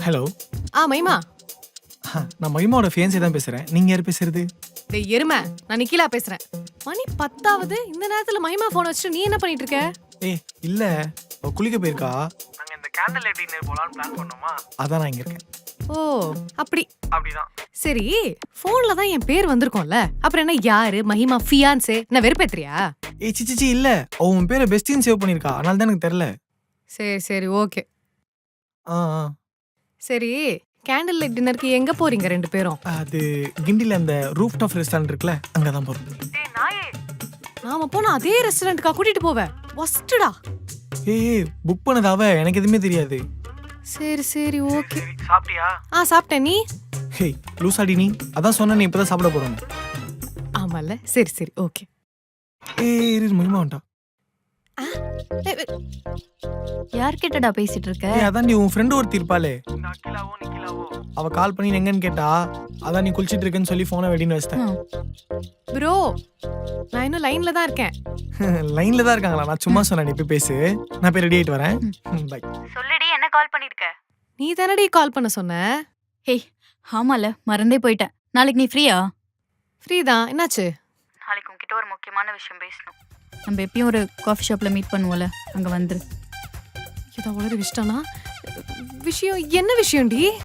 Hello. மகிமா. நான் மகிமாவோட fiancée தான் பேசுறேன். நீங்க யார் பேசுறது? டேய் எருமை, நான் நிக்கிலா பேசுறேன். மணி 10 இந்த நேரத்துல மகிமா போன் வச்சுட்டு நீ என்ன பண்ணிட்டு இருக்க? இல்ல, அவ குளிக்க போயிருக்கா. நாங்க இந்த கேண்டில் லைட் டின்னர் போலாம்னு பிளான் பண்ணோமா, அதான் நான் இங்க இருக்கேன். ஓ அப்படிதான். சரி, போன்ல தான் என் பேர் வந்திருக்கும்ல, அப்புறம் என்ன யாரு மகிமா ஃபியான்சே? என்ன வெறுப்பேத்துறியா? சிச்சி இல்ல, அவ உன் பேரை பெஸ்டின்னு சேவ் பண்ணிருக்கா, அதனால தான் எனக்கு தெரியல. சரி ஓகே. ஆ சரி, கேண்டில் லைட் டின்னருக்கு எங்க போறீங்க 2 பேரும்? அது கிண்டில அந்த ரூஃப் டாப் ரெஸ்டாரண்ட் இருக்குல்ல, அங்கதான் போறோம். நாம போனா அதே ரெஸ்டாரண்ட்க்கா கூட்டிட்டு போவ? வஸ்டடா. புக் பண்ணது அவ, எனக்கு எதுவுமே தெரியாது. சரி ஓகே. சாப்பிட்டியா? சாப்பிட்டேன். நீ? லூசாடி நீ, அதான் சொன்ன, நீ இப்பதான் சாப்பிட போறோம். ஆமால, சரி ஓகே. மகிமா வந்துட்டா. யார்கிட்டடா பேசிட்டு இருக்க? அதான் நீ உன் ஃப்ரெண்ட் ஒருத்தி இருப்பாளே, அவ கால் பண்ணி எங்கன்னு கேட்டா, அதான் நீ குளிச்சிட்டு இருக்கேன்னு சொல்லி போனை வெடின்னு வச்சிட்டேன். ப்ரோ, நான் இன்னும் லைன்ல தான் இருக்கேன். லைன்ல தான் இருக்காங்களா? நான் சும்மா சொன்னேன், நீ போய் பேசு, நான் போய் ரெடி ஆயிட்டு வரேன். பை. சொல்லுடி, என்ன கால் பண்ணிருக்க? நீ தானடி கால் பண்ண சொன்ன? ஆமால, மறந்தே போயிட்டேன். நாளைக்கு நீ ஃப்ரீயா? ஃப்ரீ தான். என்னாச்சு? நாளைக்கு உன்கிட்ட ஒரு முக்கியமான விஷயம் பேசணும். நம்ம எப்பயும் ஒரு காஃபி ஷாப்ல மீட் பண்ணுவோம்ல, அங்க வந்துரு. ஏதோ உளறி விஷயம்னா? விஷயம் என்ன விஷயம்டி?